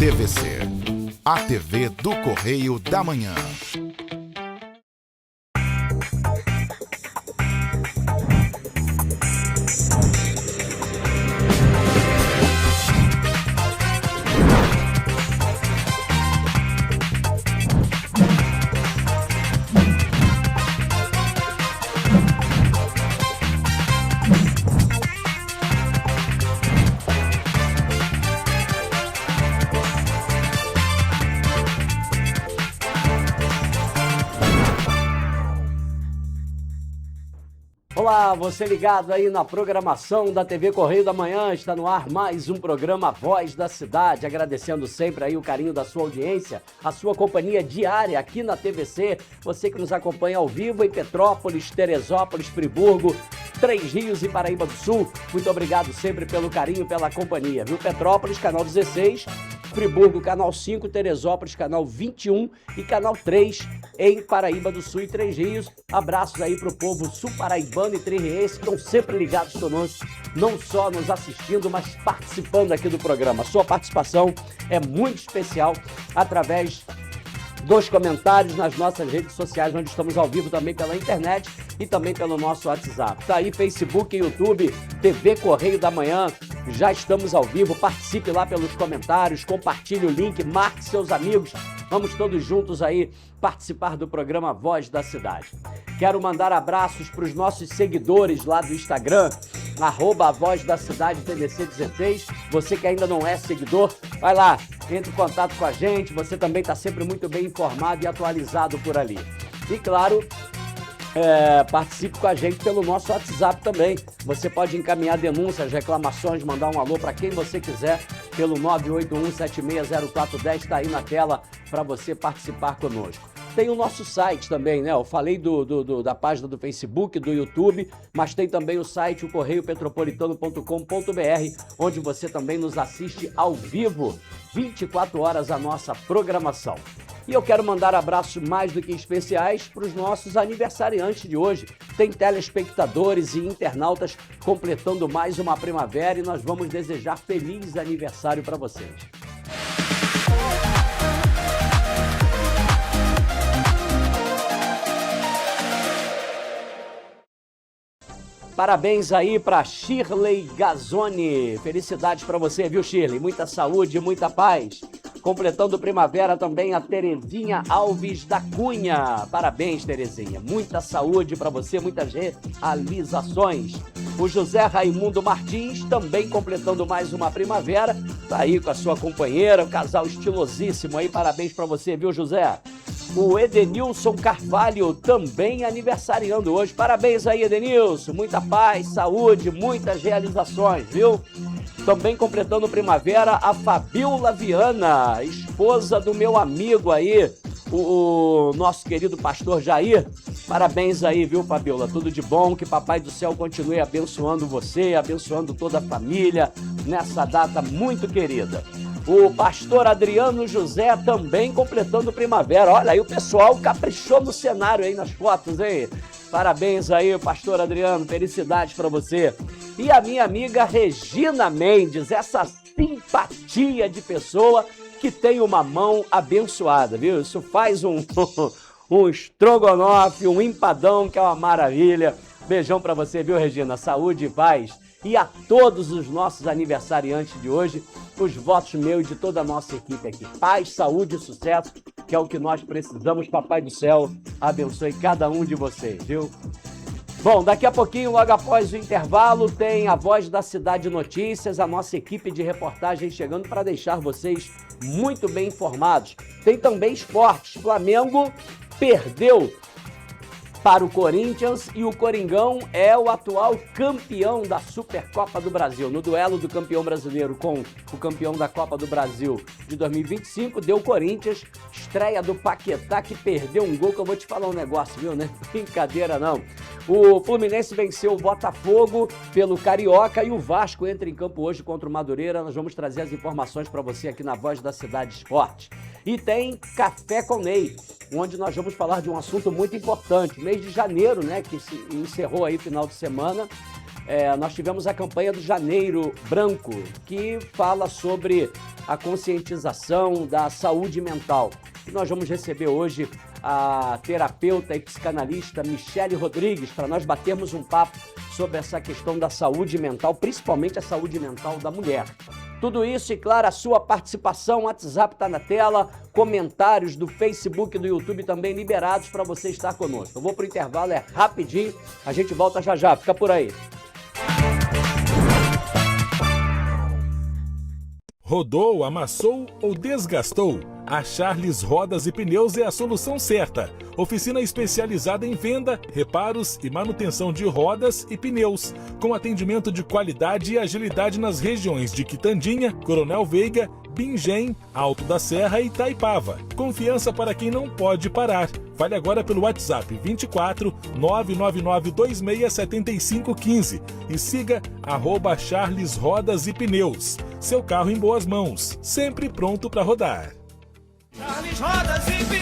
TVC, a TV do Correio da Manhã. Olá, você ligado aí na programação da TV Correio da Manhã, está no ar mais um programa Voz da Cidade, agradecendo sempre aí o carinho da sua audiência, a sua companhia diária aqui na TVC, você que nos acompanha ao vivo em Petrópolis, Teresópolis, Friburgo, Três Rios e Paraíba do Sul, muito obrigado sempre pelo carinho, pela companhia, viu? Petrópolis, canal 16, Friburgo, canal 5, Teresópolis, canal 21 e canal 3 em Paraíba do Sul e Três Rios. Abraços aí pro povo sul-paraibano e três-riense que estão sempre ligados conosco, não só nos assistindo, mas participando aqui do programa. A sua participação é muito especial através dos comentários nas nossas redes sociais, onde estamos ao vivo também pela internet e também pelo nosso WhatsApp. Tá aí Facebook e YouTube, TV Correio da Manhã, já estamos ao vivo, participe lá pelos comentários, compartilhe o link, marque seus amigos, vamos todos juntos aí participar do programa Voz da Cidade. Quero mandar abraços para os nossos seguidores lá do Instagram, @ Voz da Cidade TVC16, você que ainda não é seguidor, vai lá, entre em contato com a gente, você também está sempre muito bem informado e atualizado por ali. E claro, participe com a gente pelo nosso WhatsApp também. Você pode encaminhar denúncias, reclamações, mandar um alô para quem você quiser pelo 981760410, está aí na tela para você participar conosco. Tem o nosso site também, né? Eu falei da página do Facebook, do YouTube, mas tem também o site, o correiopetropolitano.com.br, onde você também nos assiste ao vivo, 24 horas a nossa programação. E eu quero mandar abraços mais do que especiais para os nossos aniversariantes de hoje. Tem telespectadores e internautas completando mais uma primavera e nós vamos desejar feliz aniversário para vocês. Parabéns aí para Shirley Gazzoni. Felicidades para você, viu, Shirley? Muita saúde, muita paz. Completando primavera também a Terezinha Alves da Cunha. Parabéns, Terezinha. Muita saúde para você, muitas realizações. O José Raimundo Martins também completando mais uma primavera. Tá aí com a sua companheira, um casal estilosíssimo aí. Parabéns para você, viu, José? O Edenilson Carvalho também aniversariando hoje. Parabéns aí, Edenilson. Muita paz, saúde, muitas realizações, viu? Também completando primavera, a Fabiola Viana, esposa do meu amigo aí, o nosso querido pastor Jair. Parabéns aí, viu, Fabiola? Tudo de bom, que Papai do Céu continue abençoando você, abençoando toda a família nessa data muito querida. O pastor Adriano José também completando primavera. Olha aí, o pessoal caprichou no cenário aí nas fotos, hein? Parabéns aí, pastor Adriano, felicidades para você. E a minha amiga Regina Mendes, essa simpatia de pessoa que tem uma mão abençoada, viu? Isso faz um estrogonofe, um empadão, que é uma maravilha. Beijão para você, viu, Regina? Saúde e paz. E a todos os nossos aniversariantes de hoje, os votos meus e de toda a nossa equipe aqui. Paz, saúde e sucesso, que é o que nós precisamos. Papai do Céu abençoe cada um de vocês, viu? Bom, daqui a pouquinho, logo após o intervalo, tem a Voz da Cidade Notícias, a nossa equipe de reportagem chegando para deixar vocês muito bem informados. Tem também esportes. Flamengo perdeu para o Corinthians e o Coringão é o atual campeão da Supercopa do Brasil. No duelo do campeão brasileiro com o campeão da Copa do Brasil de 2025, deu o Corinthians, estreia do Paquetá, que perdeu um gol, que eu vou te falar um negócio, viu, né? Brincadeira não. O Fluminense venceu o Botafogo pelo Carioca e o Vasco entra em campo hoje contra o Madureira. Nós vamos trazer as informações para você aqui na Voz da Cidade Esporte. E tem Café com Ney, onde nós vamos falar de um assunto muito importante. Mês de janeiro, né, que se encerrou aí final de semana, nós tivemos a campanha do Janeiro Branco, que fala sobre a conscientização da saúde mental. E nós vamos receber hoje a terapeuta e psicanalista Michele Rodrigues para nós batermos um papo sobre essa questão da saúde mental, principalmente a saúde mental da mulher. Tudo isso e, claro, a sua participação, o WhatsApp está na tela, comentários do Facebook e do YouTube também liberados para você estar conosco. Eu vou para o intervalo, é rapidinho, a gente volta já já, fica por aí. Rodou, amassou ou desgastou? A Charles Rodas e Pneus é a solução certa. Oficina especializada em venda, reparos e manutenção de rodas e pneus, com atendimento de qualidade e agilidade nas regiões de Quitandinha, Coronel Veiga, Bingem, Alto da Serra e Itaipava. Confiança para quem não pode parar. Fale agora pelo WhatsApp 24 999 26 7515 e siga @Charles Rodas e Pneus. Seu carro em boas mãos, sempre pronto para rodar. Charles Rodas e Pneus.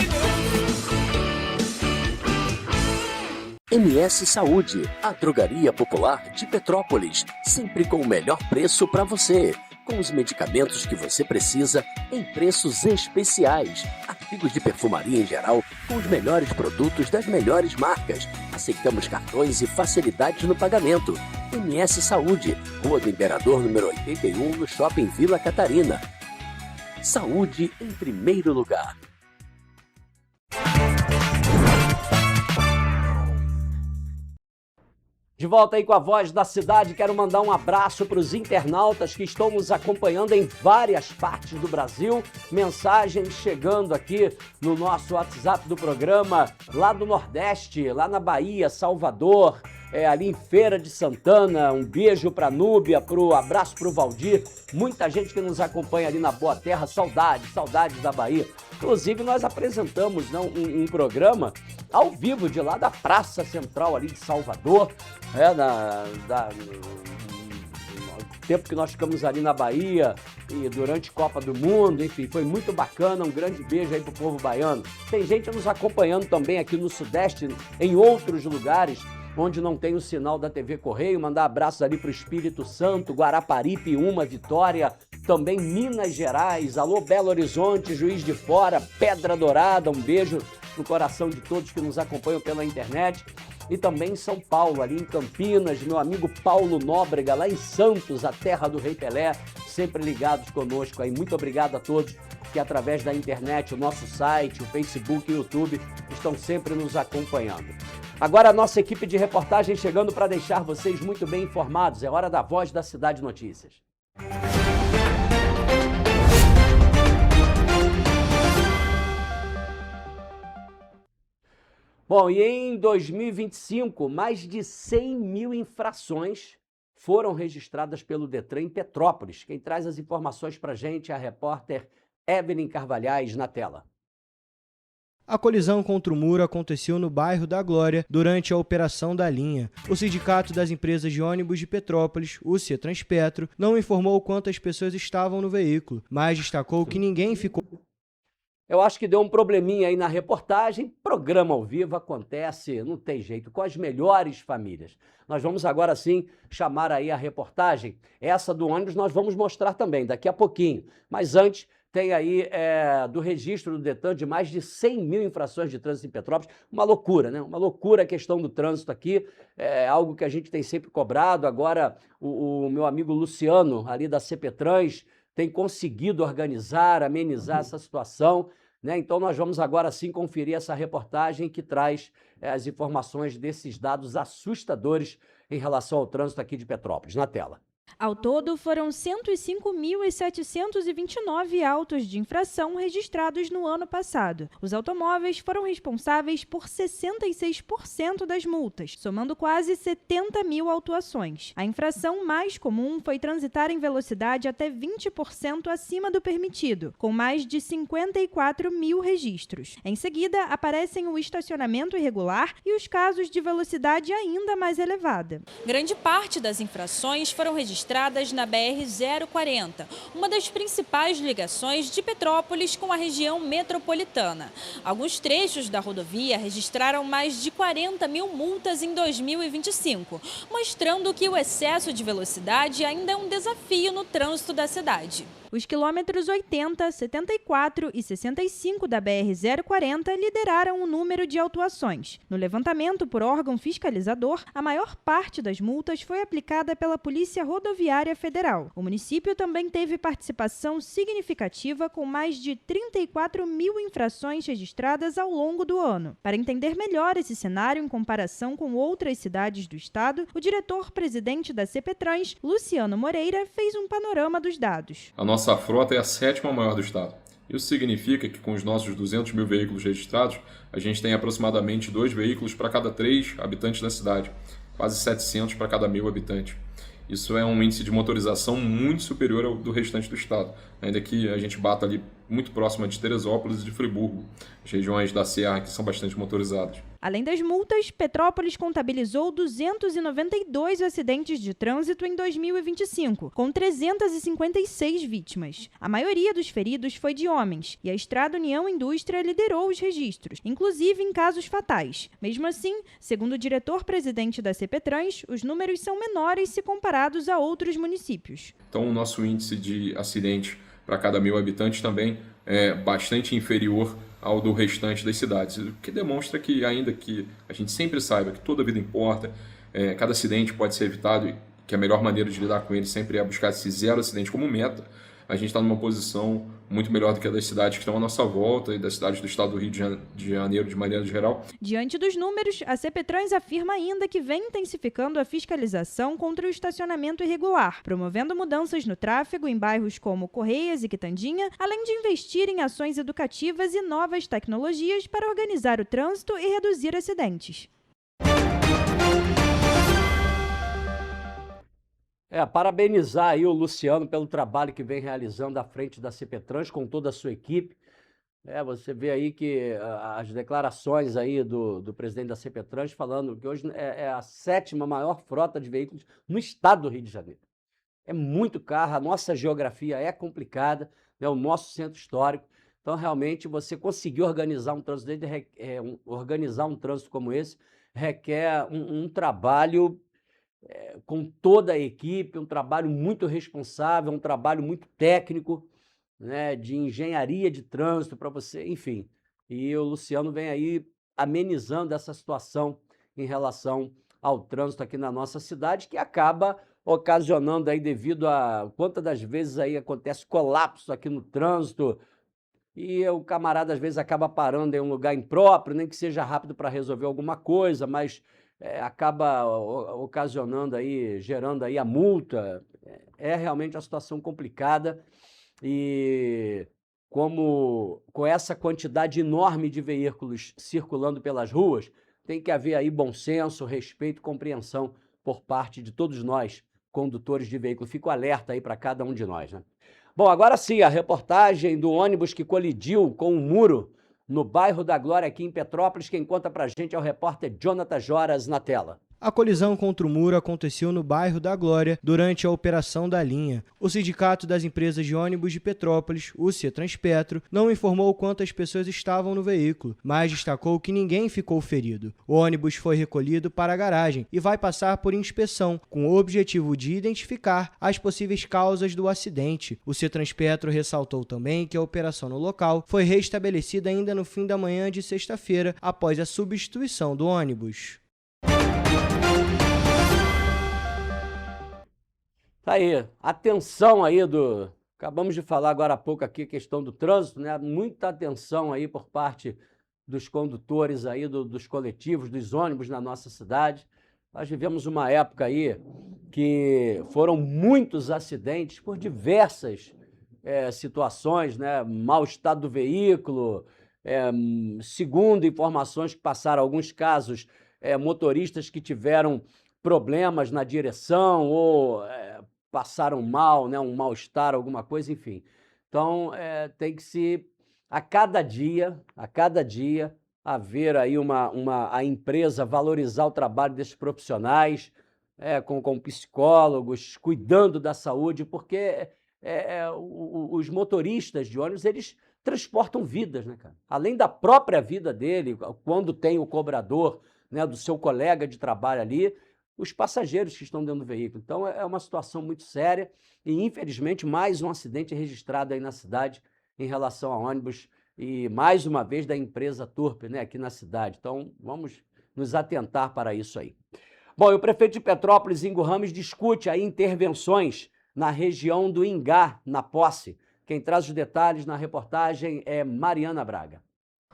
MS Saúde, a drogaria popular de Petrópolis, sempre com o melhor preço para você. Com os medicamentos que você precisa em preços especiais. Artigos de perfumaria em geral com os melhores produtos das melhores marcas. Aceitamos cartões e facilidades no pagamento. MS Saúde, Rua do Imperador, número 81, no Shopping Vila Catarina. Saúde em primeiro lugar. De volta aí com a Voz da Cidade, quero mandar um abraço para os internautas que estão nos acompanhando em várias partes do Brasil. Mensagens chegando aqui no nosso WhatsApp do programa, lá do Nordeste, lá na Bahia, Salvador, ali em Feira de Santana. Um beijo para a Núbia, abraço para o Valdir. Muita gente que nos acompanha ali na Boa Terra, saudades da Bahia. Inclusive, nós apresentamos um programa ao vivo de lá da Praça Central ali de Salvador, no tempo que nós ficamos ali na Bahia e durante Copa do Mundo, enfim, foi muito bacana. Um grande beijo aí pro povo baiano. Tem gente nos acompanhando também aqui no Sudeste, em outros lugares onde não tem o sinal da TV Correio. Mandar abraços ali pro Espírito Santo, Guarapari, Piúma, Vitória, também Minas Gerais, alô Belo Horizonte, Juiz de Fora, Pedra Dourada. Um beijo no coração de todos que nos acompanham pela internet. E também em São Paulo, ali em Campinas, meu amigo Paulo Nóbrega, lá em Santos, a terra do Rei Pelé, sempre ligados conosco aí. Muito obrigado a todos que através da internet, o nosso site, o Facebook e o YouTube estão sempre nos acompanhando. Agora a nossa equipe de reportagem chegando para deixar vocês muito bem informados. É hora da Voz da Cidade Notícias. Bom, e em 2025, mais de 100 mil infrações foram registradas pelo Detran em Petrópolis. Quem traz as informações para a gente é a repórter Evelyn Carvalhais, na tela. A colisão contra o muro aconteceu no bairro da Glória durante a operação da linha. O Sindicato das Empresas de Ônibus de Petrópolis, o Cetranspetro, não informou quantas pessoas estavam no veículo, mas destacou que ninguém ficou... Eu acho que deu um probleminha aí na reportagem. Programa ao vivo acontece, não tem jeito, com as melhores famílias. Nós vamos agora sim chamar aí a reportagem. Essa do ônibus nós vamos mostrar também daqui a pouquinho. Mas antes, tem aí do registro do Detran de mais de 100 mil infrações de trânsito em Petrópolis. Uma loucura, né? Uma loucura a questão do trânsito aqui. É algo que a gente tem sempre cobrado. Agora o meu amigo Luciano, ali da CPTrans, tem conseguido organizar, amenizar essa situação, né? Então nós vamos agora sim conferir essa reportagem que traz as informações desses dados assustadores em relação ao trânsito aqui de Petrópolis. Na tela. Ao todo, foram 105.729 autos de infração registrados no ano passado. Os automóveis foram responsáveis por 66% das multas, somando quase 70 mil autuações. A infração mais comum foi transitar em velocidade até 20% acima do permitido, com mais de 54 mil registros. Em seguida, aparecem o estacionamento irregular e os casos de velocidade ainda mais elevada. Grande parte das infrações foram registradas na BR-040, uma das principais ligações de Petrópolis com a região metropolitana. Alguns trechos da rodovia registraram mais de 40 mil multas em 2025, mostrando que o excesso de velocidade ainda é um desafio no trânsito da cidade. Os quilômetros 80, 74 e 65 da BR-040 lideraram o número de autuações. No levantamento por órgão fiscalizador, a maior parte das multas foi aplicada pela Polícia Rodoviária Federal. O município também teve participação significativa com mais de 34 mil infrações registradas ao longo do ano. Para entender melhor esse cenário em comparação com outras cidades do estado, o diretor-presidente da CPTrans, Luciano Moreira, fez um panorama dos dados. A nossa frota é a 7ª maior do estado. Isso significa que com os nossos 200 mil veículos registrados, a gente tem aproximadamente 2 veículos para cada 3 habitantes da cidade, quase 700 para cada 1.000 habitantes. Isso é um índice de motorização muito superior ao do restante do estado, ainda que a gente bata ali muito próximo de Teresópolis e de Friburgo, as regiões da Serra que são bastante motorizadas. Além das multas, Petrópolis contabilizou 292 acidentes de trânsito em 2025, com 356 vítimas. A maioria dos feridos foi de homens, e a Estrada União Indústria liderou os registros, inclusive em casos fatais. Mesmo assim, segundo o diretor-presidente da CPTrans, os números são menores se comparados a outros municípios. Então, o nosso índice de acidentes para cada 1.000 habitantes também é bastante inferior ao do restante das cidades, o que demonstra que, ainda que a gente sempre saiba que toda vida importa, cada acidente pode ser evitado e que a melhor maneira de lidar com ele sempre é buscar esse 0 acidente como meta, a gente está numa posição muito melhor do que a das cidades que estão à nossa volta e das cidades do estado do Rio de Janeiro de maneira geral. Diante dos números, a CPTrans afirma ainda que vem intensificando a fiscalização contra o estacionamento irregular, promovendo mudanças no tráfego em bairros como Correias e Quitandinha, além de investir em ações educativas e novas tecnologias para organizar o trânsito e reduzir acidentes. Parabenizar aí o Luciano pelo trabalho que vem realizando à frente da CPTrans com toda a sua equipe. Você vê aí que as declarações aí do presidente da CPTrans falando que hoje é a 7ª maior frota de veículos no estado do Rio de Janeiro. É muito carro, a nossa geografia é complicada, né, o nosso centro histórico. Então, realmente, você conseguir organizar um trânsito, organizar um trânsito como esse requer um trabalho com toda a equipe, um trabalho muito responsável, um trabalho muito técnico, né, de engenharia de trânsito para você, enfim. E o Luciano vem aí amenizando essa situação em relação ao trânsito aqui na nossa cidade, que acaba ocasionando aí, devido a quantas das vezes aí acontece colapso aqui no trânsito, e o camarada às vezes acaba parando em um lugar impróprio, nem que seja rápido para resolver alguma coisa, mas acaba ocasionando aí, gerando aí a multa. É realmente uma situação complicada e com essa quantidade enorme de veículos circulando pelas ruas, tem que haver aí bom senso, respeito e compreensão por parte de todos nós, condutores de veículo. Fico alerta aí para cada um de nós, né? Bom, agora sim, a reportagem do ônibus que colidiu com um muro no bairro da Glória, aqui em Petrópolis. Quem conta pra gente é o repórter Jonathan Joras, na tela. A colisão contra o muro aconteceu no bairro da Glória durante a operação da linha. O Sindicato das Empresas de Ônibus de Petrópolis, o CETRANSPETRO, não informou quantas pessoas estavam no veículo, mas destacou que ninguém ficou ferido. O ônibus foi recolhido para a garagem e vai passar por inspeção, com o objetivo de identificar as possíveis causas do acidente. O CETRANSPETRO ressaltou também que a operação no local foi restabelecida ainda no fim da manhã de sexta-feira, após a substituição do ônibus. Tá aí, atenção aí acabamos de falar agora há pouco aqui a questão do trânsito, né? Muita atenção aí por parte dos condutores aí, dos coletivos, dos ônibus na nossa cidade. Nós vivemos uma época aí que foram muitos acidentes por diversas situações, né? Mau estado do veículo, segundo informações que passaram, alguns casos, motoristas que tiveram problemas na direção ou passaram mal, né, um mal-estar, alguma coisa, enfim. Então, tem que a cada dia, haver aí a empresa valorizar o trabalho desses profissionais, com psicólogos, cuidando da saúde, porque os motoristas de ônibus, eles transportam vidas, né, cara? Além da própria vida dele, quando tem o cobrador, né, do seu colega de trabalho ali, os passageiros que estão dentro do veículo. Então é uma situação muito séria e, infelizmente, mais um acidente registrado aí na cidade em relação a ônibus e, mais uma vez, da empresa Turpe, né, aqui na cidade. Então vamos nos atentar para isso aí. Bom, e o prefeito de Petrópolis, Ingo Ramos, discute aí intervenções na região do Ingá, na posse. Quem traz os detalhes na reportagem é Mariana Braga.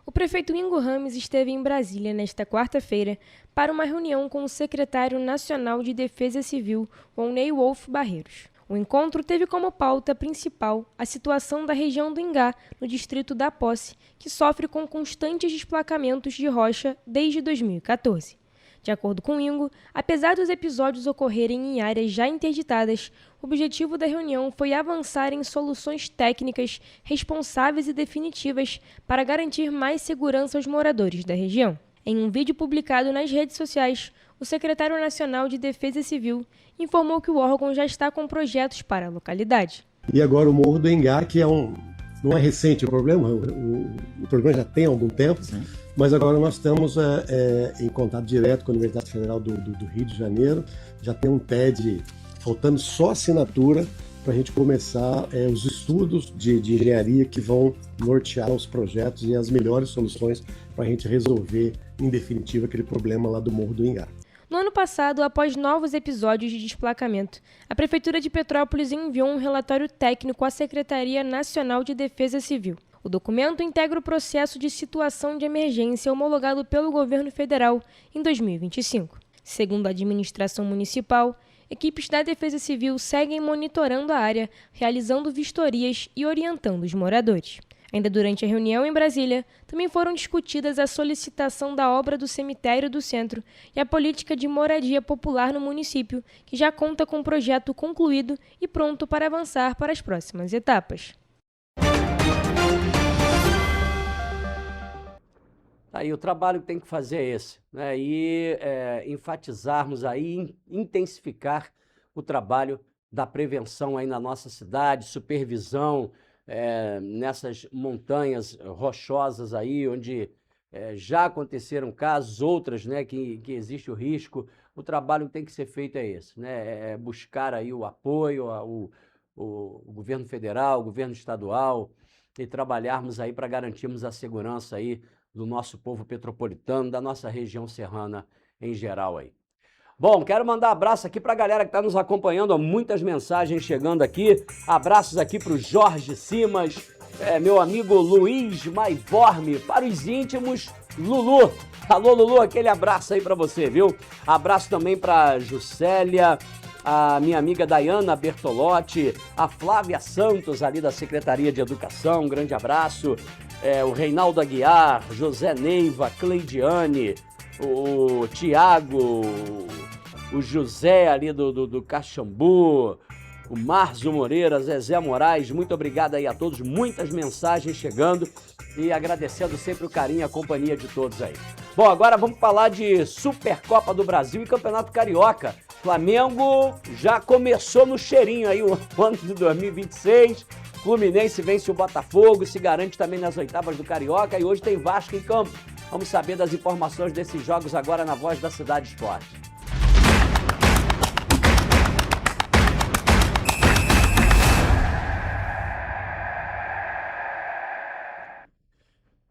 O prefeito Ingo Ramos esteve em Brasília nesta quarta-feira para uma reunião com o secretário nacional de Defesa Civil, Volney Wolf Barreiros. O encontro teve como pauta principal a situação da região do Ingá, no distrito da Posse, que sofre com constantes desplacamentos de rocha desde 2014. De acordo com Ingo, apesar dos episódios ocorrerem em áreas já interditadas, o objetivo da reunião foi avançar em soluções técnicas responsáveis e definitivas para garantir mais segurança aos moradores da região. Em um vídeo publicado nas redes sociais, o secretário nacional de Defesa Civil informou que o órgão já está com projetos para a localidade. E agora o Morro do Ingá, que não é recente o problema, o problema já tem algum tempo. Sim. Mas agora nós estamos em contato direto com a Universidade Federal do Rio de Janeiro. Já tem um TED, faltando só assinatura, para a gente começar os estudos de engenharia que vão nortear os projetos e as melhores soluções para a gente resolver, em definitiva, aquele problema lá do Morro do Ingá. No ano passado, após novos episódios de desplacamento, a Prefeitura de Petrópolis enviou um relatório técnico à Secretaria Nacional de Defesa Civil. O documento integra o processo de situação de emergência homologado pelo governo federal em 2025. Segundo a administração municipal, equipes da Defesa Civil seguem monitorando a área, realizando vistorias e orientando os moradores. Ainda durante a reunião em Brasília, também foram discutidas a solicitação da obra do cemitério do centro e a política de moradia popular no município, que já conta com um projeto concluído e pronto para avançar para as próximas etapas. Aí o trabalho que tem que fazer é esse, né? E enfatizarmos aí, intensificar o trabalho da prevenção aí na nossa cidade, supervisão nessas montanhas rochosas aí, onde já aconteceram casos, outras, né, que existe o risco. O trabalho que tem que ser feito é esse, né? É buscar aí o apoio ao governo federal, o governo estadual e trabalharmos aí para garantirmos a segurança aí do nosso povo petropolitano, da nossa região serrana em geral aí. Bom, quero mandar abraço aqui para a galera que está nos acompanhando, ó, muitas mensagens chegando aqui. Abraços aqui para o Jorge Simas, meu amigo Luiz Maivorme, para os íntimos, Lulu. Alô, Lulu, aquele abraço aí para você, viu? Abraço também para a Juscelia, a minha amiga Dayana Bertolotti, a Flávia Santos ali da Secretaria de Educação, um grande abraço. O Reinaldo Aguiar, José Neiva, Cleidiane, o Tiago, o José ali do Caxambu, o Márcio Moreira, Zezé Moraes, muito obrigado aí a todos, muitas mensagens chegando e agradecendo sempre o carinho e a companhia de todos aí. Bom, agora vamos falar de Supercopa do Brasil e Campeonato Carioca. Flamengo já começou no cheirinho aí o ano de 2026, Fluminense vence o Botafogo, se garante também nas oitavas do Carioca e hoje tem Vasco em campo. Vamos saber das informações desses jogos agora na Voz da Cidade Esporte.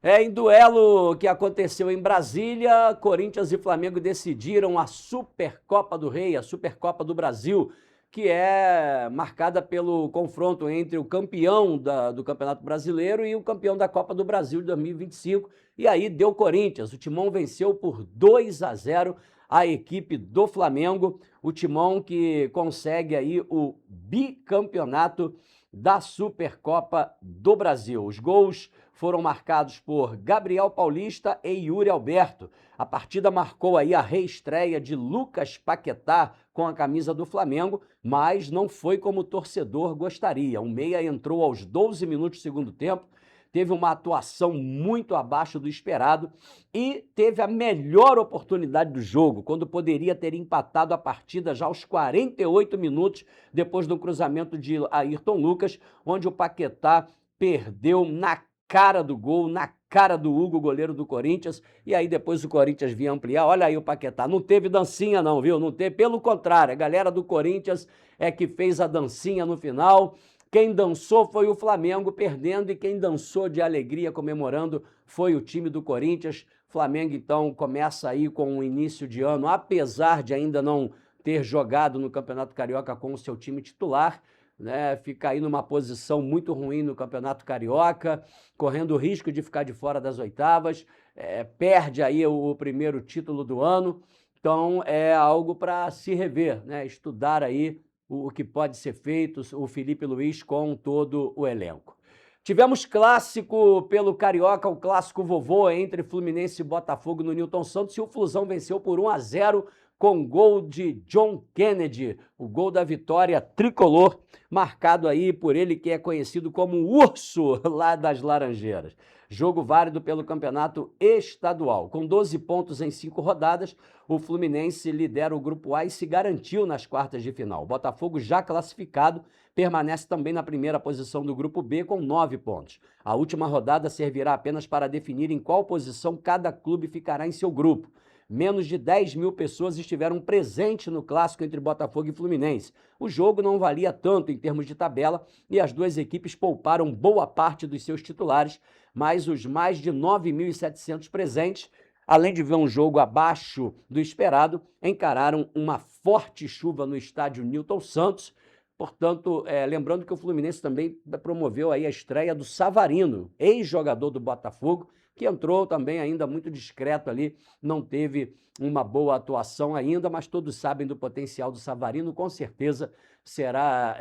Em duelo que aconteceu em Brasília, Corinthians e Flamengo decidiram a Supercopa do Rei, a Supercopa do Brasil, que é marcada pelo confronto entre o campeão do Campeonato Brasileiro e o campeão da Copa do Brasil de 2025. E aí deu Corinthians. O Timão venceu por 2-0 a equipe do Flamengo. O Timão que consegue aí o bicampeonato da Supercopa do Brasil. Os gols foram marcados por Gabriel Paulista e Yuri Alberto. A partida marcou aí a reestreia de Lucas Paquetá com a camisa do Flamengo, mas não foi como o torcedor gostaria. O meia entrou aos 12 minutos do segundo tempo, teve uma atuação muito abaixo do esperado e teve a melhor oportunidade do jogo, quando poderia ter empatado a partida já aos 48 minutos, depois do cruzamento de Ayrton Lucas, onde o Paquetá perdeu na cara do gol, na cara do Hugo, goleiro do Corinthians, e aí depois o Corinthians vinha ampliar. Olha aí o Paquetá, não teve dancinha não, viu? Não teve, pelo contrário, a galera do Corinthians é que fez a dancinha no final. Quem dançou foi o Flamengo perdendo e quem dançou de alegria comemorando foi o time do Corinthians. Flamengo, então, começa aí com um início de ano, apesar de ainda não ter jogado no Campeonato Carioca com o seu time titular, né? Fica aí numa posição muito ruim no Campeonato Carioca, correndo o risco de ficar de fora das oitavas, perde aí o primeiro título do ano, então é algo para se rever, né? Estudar aí o que pode ser feito, o Felipe Luiz com todo o elenco. Tivemos clássico pelo Carioca, o clássico vovô entre Fluminense e Botafogo no Newton Santos, e o Flusão venceu por 1-0 com gol de John Kennedy, o gol da vitória tricolor, marcado aí por ele que é conhecido como o Urso lá das Laranjeiras. Jogo válido pelo campeonato estadual. Com 12 pontos em 5 rodadas, o Fluminense lidera o Grupo A e se garantiu nas quartas de final. O Botafogo, já classificado, permanece também na primeira posição do Grupo B com 9 pontos. A última rodada servirá apenas para definir em qual posição cada clube ficará em seu grupo. Menos de 10 mil pessoas estiveram presentes no clássico entre Botafogo e Fluminense. O jogo não valia tanto em termos de tabela e as duas equipes pouparam boa parte dos seus titulares, mas os mais de 9.700 presentes, além de ver um jogo abaixo do esperado, encararam uma forte chuva no estádio Newton Santos. Portanto, lembrando que o Fluminense também promoveu aí a estreia do Savarino, ex-jogador do Botafogo, que entrou também ainda muito discreto ali, não teve uma boa atuação ainda, mas todos sabem do potencial do Savarino, com certeza será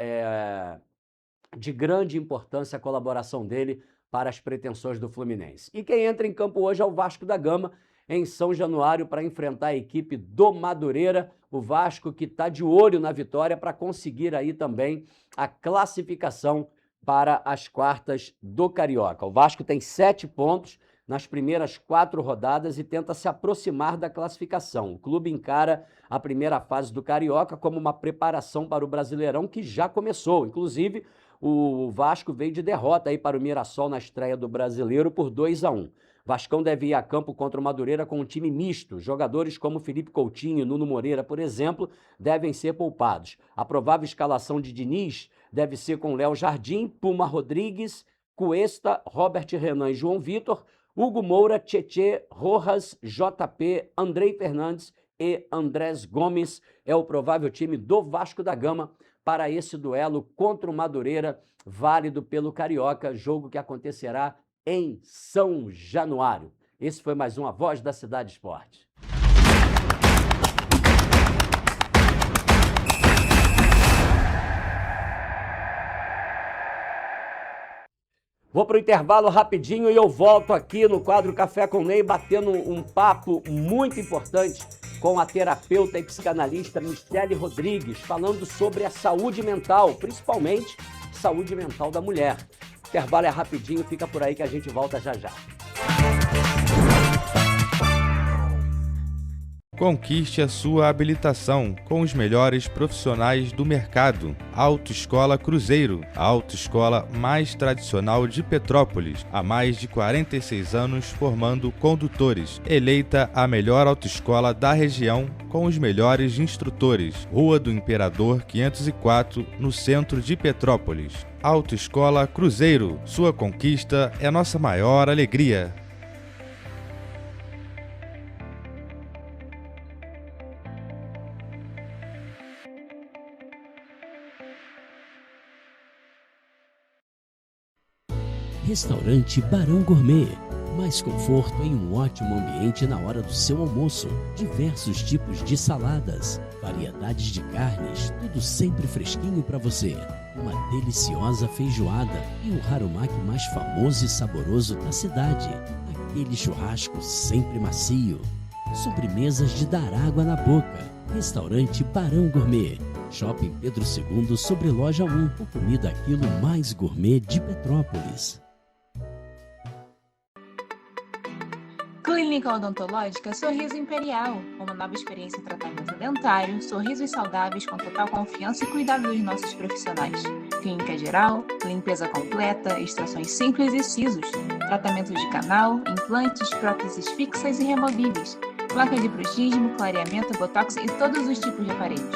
de grande importância a colaboração dele para as pretensões do Fluminense. E quem entra em campo hoje é o Vasco da Gama, em São Januário, para enfrentar a equipe do Madureira, o Vasco que está de olho na vitória para conseguir aí também a classificação para as quartas do Carioca. O Vasco tem 7 pontos nas primeiras 4 rodadas e tenta se aproximar da classificação. O clube encara a primeira fase do Carioca como uma preparação para o Brasileirão que já começou. Inclusive, o Vasco veio de derrota aí para o Mirassol na estreia do Brasileiro por 2-1. Vascão deve ir a campo contra o Madureira com um time misto. Jogadores como Felipe Coutinho e Nuno Moreira, por exemplo, devem ser poupados. A provável escalação de Diniz deve ser com Léo Jardim, Puma Rodrigues, Cuesta, Robert Renan e João Vitor, Hugo Moura, Tietê, Rojas, JP, Andrei Fernandes e Andrés Gomes. É o provável time do Vasco da Gama para esse duelo contra o Madureira, válido pelo Carioca, jogo que acontecerá em São Januário. Esse foi mais um A Voz da Cidade Esporte. Vou para o intervalo rapidinho e eu volto aqui no quadro Café com Ney, batendo um papo muito importante com a terapeuta e psicanalista Michele Rodrigues, falando sobre a saúde mental, principalmente saúde mental da mulher. O intervalo é rapidinho, fica por aí que a gente volta já já. Conquiste a sua habilitação com os melhores profissionais do mercado. Autoescola Cruzeiro, a autoescola mais tradicional de Petrópolis, há mais de 46 anos formando condutores. Eleita a melhor autoescola da região com os melhores instrutores. Rua do Imperador 504, no centro de Petrópolis. Autoescola Cruzeiro, sua conquista é nossa maior alegria. Restaurante Barão Gourmet. Mais conforto em um ótimo ambiente na hora do seu almoço. Diversos tipos de saladas, variedades de carnes, tudo sempre fresquinho para você. Uma deliciosa feijoada e o harumaki mais famoso e saboroso da cidade. Aquele churrasco sempre macio. Sobremesas de dar água na boca. Restaurante Barão Gourmet. Shopping Pedro II, sobre Loja 1. O comida aquilo mais gourmet de Petrópolis. Clínica Odontológica Sorriso Imperial, uma nova experiência em tratamento dentário, sorrisos saudáveis com total confiança e cuidado dos nossos profissionais. Clínica geral, limpeza completa, extrações simples e sisos, tratamento de canal, implantes, próteses fixas e removíveis, placa de bruxismo, clareamento, botox e todos os tipos de aparelhos.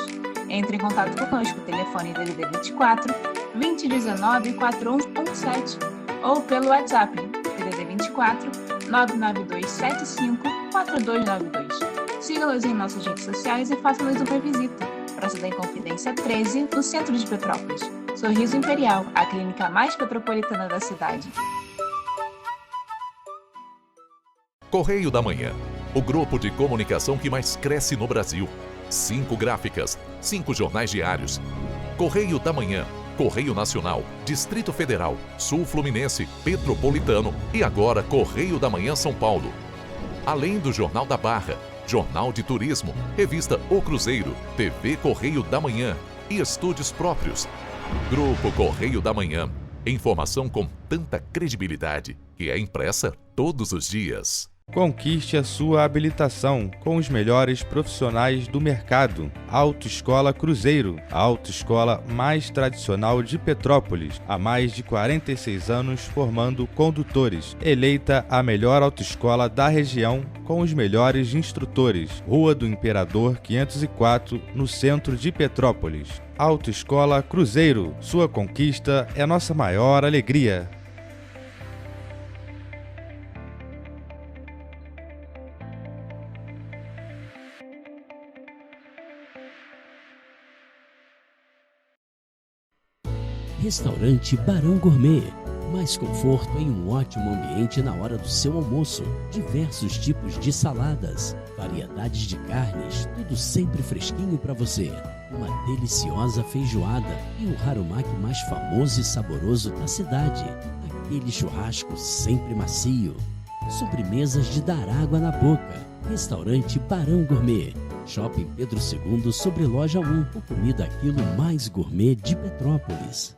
Entre em contato conosco, telefone DDD 24 2019 4117 ou pelo WhatsApp DDD 24 99275 4292. Siga-nos em nossas redes sociais e faça-nos uma visita. Praça da Inconfidência 13, no centro de Petrópolis. Sorriso Imperial, a clínica mais petropolitana da cidade. Correio da Manhã, o grupo de comunicação que mais cresce no Brasil. 5 gráficas, 5 jornais diários. Correio da Manhã, Correio Nacional, Distrito Federal, Sul Fluminense, Petropolitano e agora Correio da Manhã São Paulo. Além do Jornal da Barra, Jornal de Turismo, Revista O Cruzeiro, TV Correio da Manhã e estúdios próprios. Grupo Correio da Manhã. Informação com tanta credibilidade que é impressa todos os dias. Conquiste a sua habilitação com os melhores profissionais do mercado. Autoescola Cruzeiro, a autoescola mais tradicional de Petrópolis, há mais de 46 anos formando condutores. Eleita a melhor autoescola da região com os melhores instrutores. Rua do Imperador 504, no centro de Petrópolis. Autoescola Cruzeiro, sua conquista é nossa maior alegria. Restaurante Barão Gourmet. Mais conforto em um ótimo ambiente na hora do seu almoço. Diversos tipos de saladas, variedades de carnes, tudo sempre fresquinho para você. Uma deliciosa feijoada e o harumaki mais famoso e saboroso da cidade. Aquele churrasco sempre macio. Sobremesas de dar água na boca. Restaurante Barão Gourmet. Shopping Pedro II, sobre Loja 1. O comida aquilo mais gourmet de Petrópolis.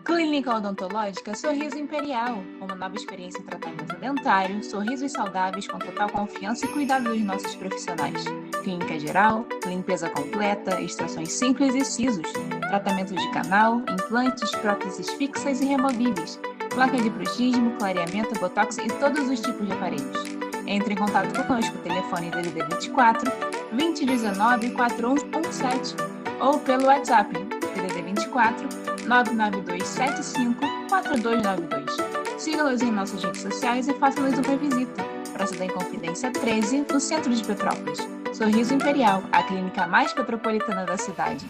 Clínica Odontológica Sorriso Imperial, uma nova experiência em tratamento dentário, sorrisos saudáveis com total confiança e cuidado dos nossos profissionais. Clínica geral, limpeza completa, extrações simples e sisos, tratamento de canal, implantes, próteses fixas e removíveis, placa de bruxismo, clareamento, botox e todos os tipos de aparelhos. Entre em contato conosco, telefone DDD 24 2019 4117 ou pelo WhatsApp DDD 24 99275 4292. Siga-nos em nossas redes sociais e faça-nos uma visita. Praça da Inconfidência 13, no centro de Petrópolis. Sorriso Imperial, a clínica mais petropolitana da cidade.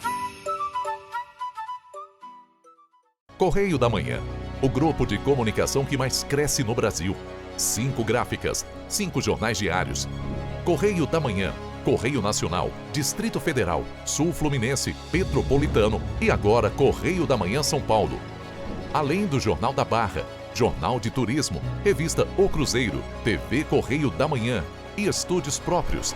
Correio da Manhã, o grupo de comunicação que mais cresce no Brasil. 5 gráficas, 5 jornais diários. Correio da Manhã, Correio Nacional, Distrito Federal, Sul Fluminense, Petropolitano e agora Correio da Manhã São Paulo. Além do Jornal da Barra, Jornal de Turismo, Revista O Cruzeiro, TV Correio da Manhã e estúdios próprios.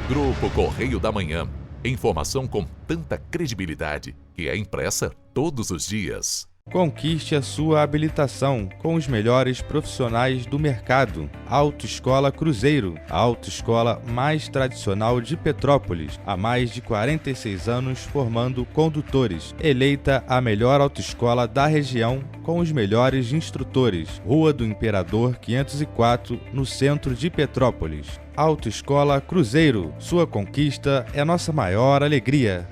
Grupo Correio da Manhã. Informação com tanta credibilidade que é impressa todos os dias. Conquiste a sua habilitação com os melhores profissionais do mercado. Autoescola Cruzeiro, a autoescola mais tradicional de Petrópolis, há mais de 46 anos formando condutores. Eleita a melhor autoescola da região com os melhores instrutores. Rua do Imperador 504, no centro de Petrópolis. Autoescola Cruzeiro, sua conquista é nossa maior alegria.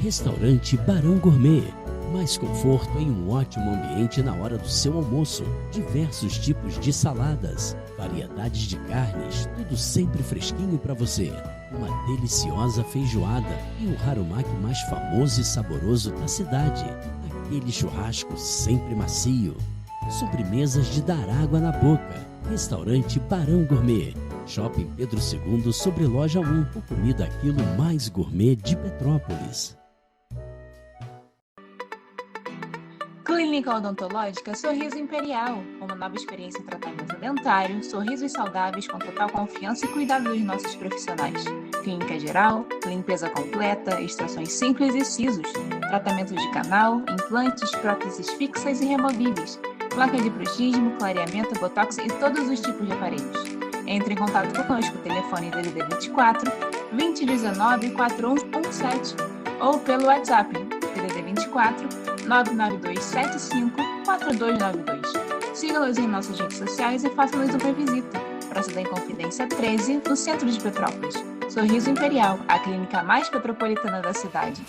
Restaurante Barão Gourmet. Mais conforto em um ótimo ambiente na hora do seu almoço. Diversos tipos de saladas, variedades de carnes, tudo sempre fresquinho para você. Uma deliciosa feijoada e o harumaki mais famoso e saboroso da cidade. Aquele churrasco sempre macio. Sobremesas de dar água na boca. Restaurante Barão Gourmet. Shopping Pedro II, sobre Loja 1. O comida aquilo mais gourmet de Petrópolis. Clínica Odontológica Sorriso Imperial, uma nova experiência em tratamento dentário, sorrisos saudáveis com total confiança e cuidado dos nossos profissionais. clínica geral, limpeza completa, extrações simples e sisos, tratamento de canal, implantes, próteses fixas e removíveis, placa de bruxismo, clareamento, botox e todos os tipos de aparelhos. Entre em contato conosco, telefone DDD 24 2019 4117 ou pelo WhatsApp DDD 24 99275 4292. Siga-nos em nossas redes sociais e faça-nos uma visita. Praça da Inconfidência 13, no centro de Petrópolis. Sorriso Imperial, a clínica mais petropolitana da cidade.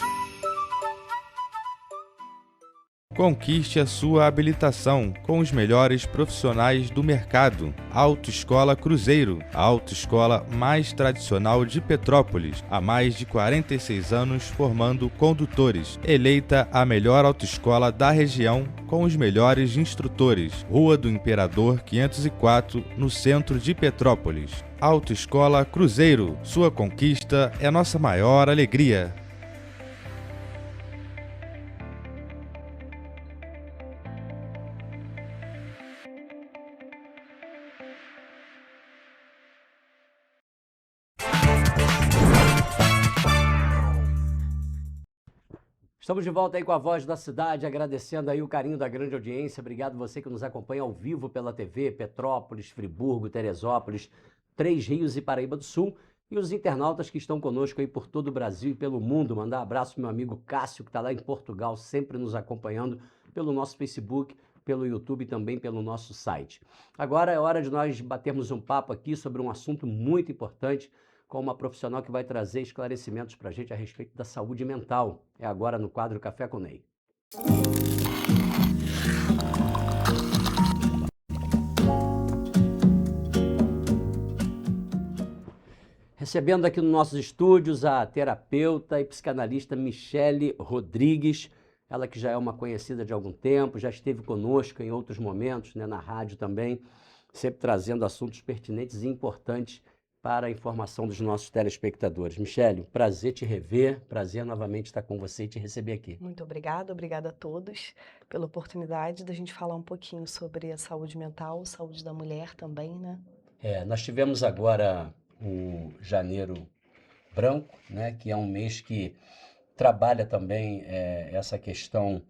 Conquiste a sua habilitação com os melhores profissionais do mercado. Autoescola Cruzeiro, a autoescola mais tradicional de Petrópolis, há mais de 46 anos formando condutores. Eleita a melhor autoescola da região com os melhores instrutores. Rua do Imperador 504, no centro de Petrópolis. Autoescola Cruzeiro, sua conquista é nossa maior alegria. Estamos de volta aí com a Voz da Cidade, agradecendo aí o carinho da grande audiência. Obrigado você que nos acompanha ao vivo pela TV, Petrópolis, Friburgo, Teresópolis, Três Rios e Paraíba do Sul. E os internautas que estão conosco aí por todo o Brasil e pelo mundo. Mandar um abraço pro meu amigo Cássio, que está lá em Portugal, sempre nos acompanhando pelo nosso Facebook, pelo YouTube e também pelo nosso site. Agora é hora de nós batermos um papo aqui sobre um assunto muito importante, com uma profissional que vai trazer esclarecimentos para a gente a respeito da saúde mental. É agora no quadro Café com Ney. Recebendo aqui nos nossos estúdios a terapeuta e psicanalista Michele Rodrigues, ela que já é uma conhecida de algum tempo, já esteve conosco em outros momentos, né, na rádio também, sempre trazendo assuntos pertinentes e importantes para a informação dos nossos telespectadores. Michele, prazer te rever, prazer novamente estar com você e te receber aqui. Muito obrigada a todos pela oportunidade da gente falar um pouquinho sobre a saúde mental, saúde da mulher também, né? Nós tivemos agora o Janeiro Branco, né, que é um mês que trabalha também essa questão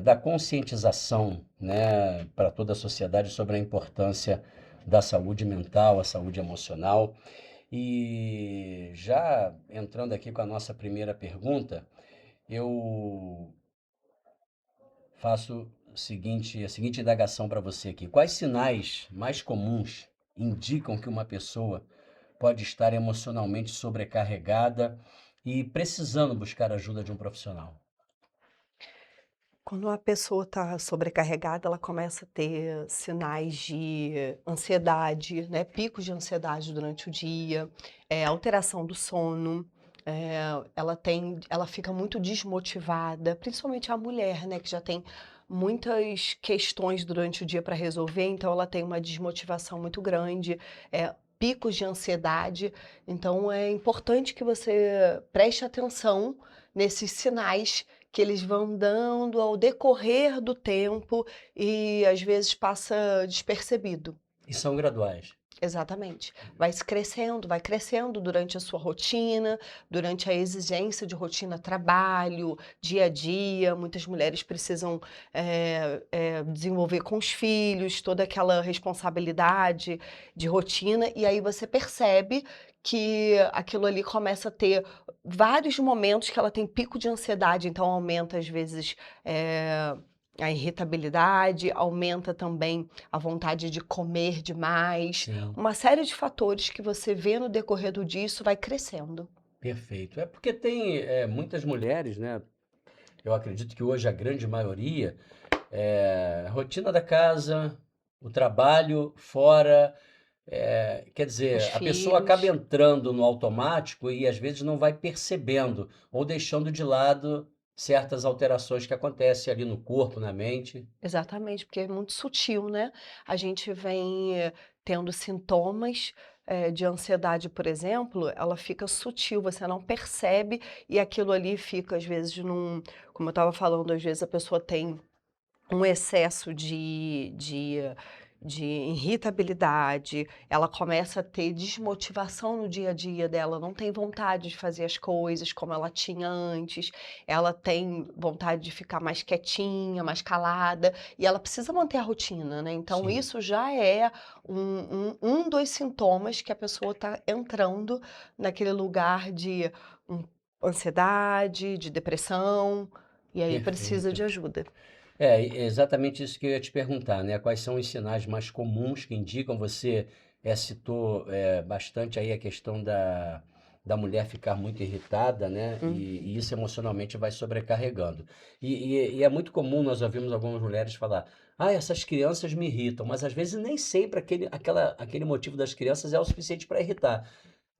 da conscientização, né, para toda a sociedade sobre a importância da saúde mental, a saúde emocional. E já entrando aqui com a nossa primeira pergunta, eu faço a seguinte indagação para você aqui. Quais sinais mais comuns indicam que uma pessoa pode estar emocionalmente sobrecarregada e precisando buscar ajuda de um profissional? Quando a pessoa está sobrecarregada, ela começa a ter sinais de ansiedade, né? Picos de ansiedade durante o dia, alteração do sono, ela fica muito desmotivada, principalmente a mulher, né? Que já tem muitas questões durante o dia para resolver, então ela tem uma desmotivação muito grande, picos de ansiedade. Então é importante que você preste atenção nesses sinais que eles vão dando ao decorrer do tempo e às vezes passa despercebido. E são graduais. Exatamente. Vai crescendo durante a sua rotina, durante a exigência de rotina, trabalho, dia a dia. Muitas mulheres precisam desenvolver com os filhos toda aquela responsabilidade de rotina, e aí você percebe que aquilo ali começa a ter vários momentos que ela tem pico de ansiedade, então aumenta às vezes a irritabilidade, aumenta também a vontade de comer demais. Sim. Uma série de fatores que você vê no decorrer do dia, isso vai crescendo. Perfeito. É porque tem muitas mulheres, né? Eu acredito que hoje a grande maioria, rotina da casa, o trabalho fora, quer dizer, a pessoa acaba entrando no automático e às vezes não vai percebendo ou deixando de lado certas alterações que acontecem ali no corpo, na mente. Exatamente, porque é muito sutil, né? A gente vem tendo sintomas de ansiedade, por exemplo, ela fica sutil, você não percebe, e aquilo ali fica, às vezes, como eu estava falando, às vezes a pessoa tem um excesso de de irritabilidade, ela começa a ter desmotivação no dia a dia dela, não tem vontade de fazer as coisas como ela tinha antes, ela tem vontade de ficar mais quietinha, mais calada, e ela precisa manter a rotina, né? Então, Sim. isso já é um dos sintomas que a pessoa está entrando naquele lugar de ansiedade, de depressão, e aí precisa de ajuda. É exatamente isso que eu ia te perguntar, né? Quais são os sinais mais comuns que indicam? Você citou bastante aí a questão da mulher ficar muito irritada, né? E isso emocionalmente vai sobrecarregando. E é muito comum nós ouvimos algumas mulheres falar: ah, essas crianças me irritam, mas às vezes nem sempre aquele motivo das crianças é o suficiente para irritar.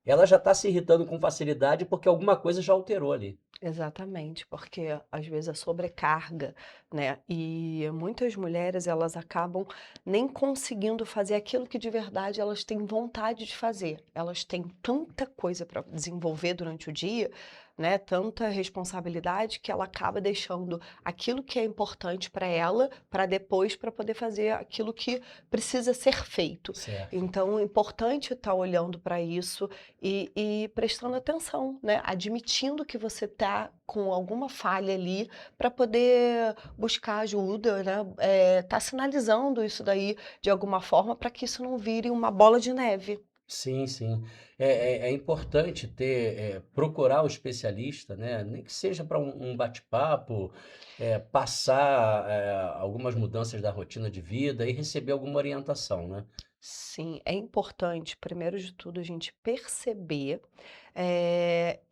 Ela já está se irritando com facilidade porque alguma coisa já alterou ali. Exatamente, porque às vezes a sobrecarga, né? E muitas mulheres elas acabam nem conseguindo fazer aquilo que de verdade elas têm vontade de fazer. Elas têm tanta coisa para desenvolver durante o dia, né? Tanta responsabilidade que ela acaba deixando aquilo que é importante para ela para depois para poder fazer aquilo que precisa ser feito. Certo. Então é importante estar olhando para isso e prestando atenção, né? Admitindo que você está com alguma falha ali para poder buscar ajuda, né? Tá sinalizando isso daí de alguma forma para que isso não vire uma bola de neve. Sim, sim. É importante procurar o especialista, né? Nem que seja para um bate-papo, passar algumas mudanças da rotina de vida e receber alguma orientação, né? Sim, é importante, primeiro de tudo, a gente perceber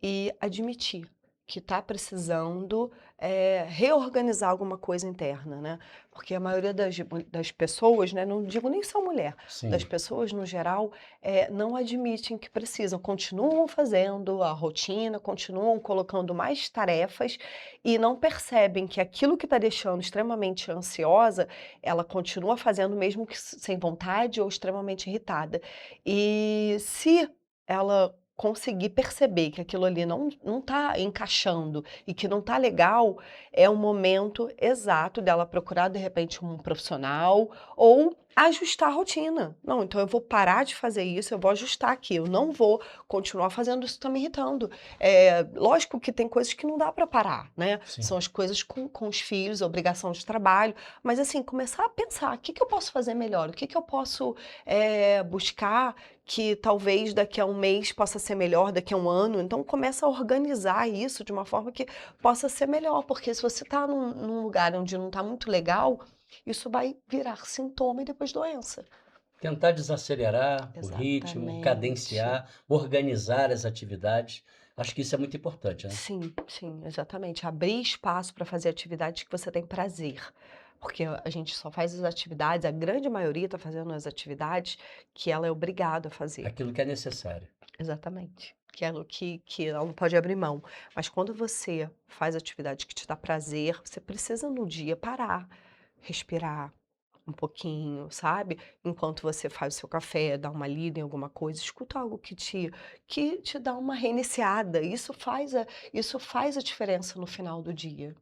e admitir que está precisando reorganizar alguma coisa interna, né? Porque a maioria das pessoas, né, não digo nem só mulher, Sim. das pessoas no geral, não admitem que precisam, continuam fazendo a rotina, continuam colocando mais tarefas e não percebem que aquilo que está deixando extremamente ansiosa, ela continua fazendo mesmo que sem vontade ou extremamente irritada. E se ela conseguir perceber que aquilo ali não está encaixando e que não está legal, é o momento exato dela procurar, de repente, um profissional ou ajustar a rotina. Não, então eu vou parar de fazer isso, eu vou ajustar aqui, eu não vou continuar fazendo isso que está me irritando. Lógico que tem coisas que não dá para parar, né? Sim. São as coisas com os filhos, a obrigação de trabalho, mas assim, começar a pensar, o que eu posso fazer melhor? O que eu posso buscar que talvez daqui a um mês possa ser melhor, daqui a um ano. Então, começa a organizar isso de uma forma que possa ser melhor, porque se você está num lugar onde não está muito legal, isso vai virar sintoma e depois doença. Tentar desacelerar o ritmo, Exatamente. cadenciar, organizar as atividades. Acho que isso é muito importante, né? Sim, sim, exatamente. Abrir espaço para fazer atividades que você tem prazer. Porque a gente só faz as atividades, a grande maioria está fazendo as atividades que ela é obrigada a fazer. Aquilo que é necessário. Exatamente. Que é que ela não pode abrir mão. Mas quando você faz atividade que te dá prazer, você precisa no dia parar, respirar um pouquinho, sabe? Enquanto você faz o seu café, dá uma lida em alguma coisa, escuta algo que te dá uma reiniciada. Isso faz a diferença no final do dia.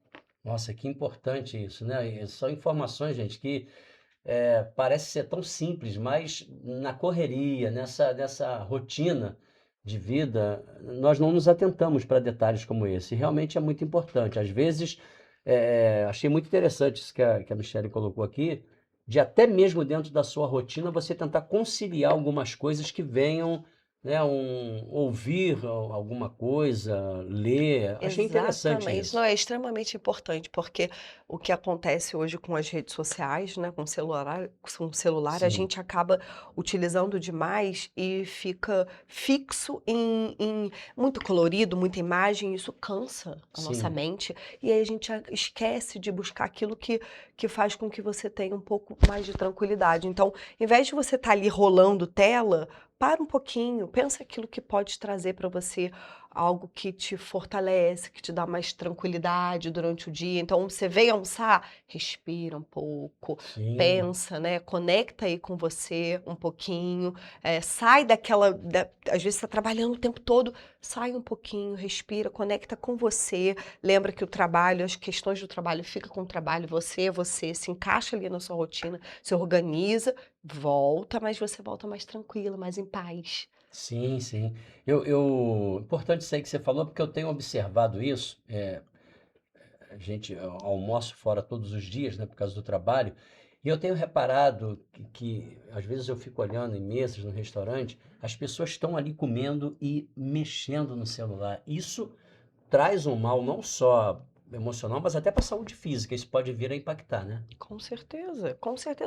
Nossa, que importante isso, né? E são informações, gente, que parece ser tão simples, mas na correria, nessa rotina de vida, nós não nos atentamos para detalhes como esse. E realmente é muito importante. Às vezes, achei muito interessante isso que a Michele colocou aqui, de até mesmo dentro da sua rotina você tentar conciliar algumas coisas que venham, né, ouvir alguma coisa, ler. Achei interessante Exatamente. isso. Não, é extremamente importante, porque o que acontece hoje com as redes sociais, né, com o celular, a Sim. gente acaba utilizando demais e fica fixo em muito colorido, muita imagem, isso cansa a nossa Sim. mente, e aí a gente esquece de buscar aquilo que faz com que você tenha um pouco mais de tranquilidade. Então, em vez de você estar ali rolando tela, para um pouquinho, pensa aquilo que pode trazer para você algo que te fortalece, que te dá mais tranquilidade durante o dia. Então, você vem almoçar, respira um pouco, Sim. pensa, né? Conecta aí com você um pouquinho, sai às vezes você está trabalhando o tempo todo, sai um pouquinho, respira, conecta com você, lembra que o trabalho, as questões do trabalho, fica com o trabalho, você se encaixa ali na sua rotina, se organiza, volta, mas você volta mais tranquila, mais em paz. Sim, sim. Importante isso aí que você falou, porque eu tenho observado isso. A gente almoça fora todos os dias, né, por causa do trabalho, e eu tenho reparado que às vezes eu fico olhando em mesas no restaurante, as pessoas estão ali comendo e mexendo no celular. Isso traz um mal não só emocional, mas até para a saúde física. Isso pode vir a impactar, né? Com certeza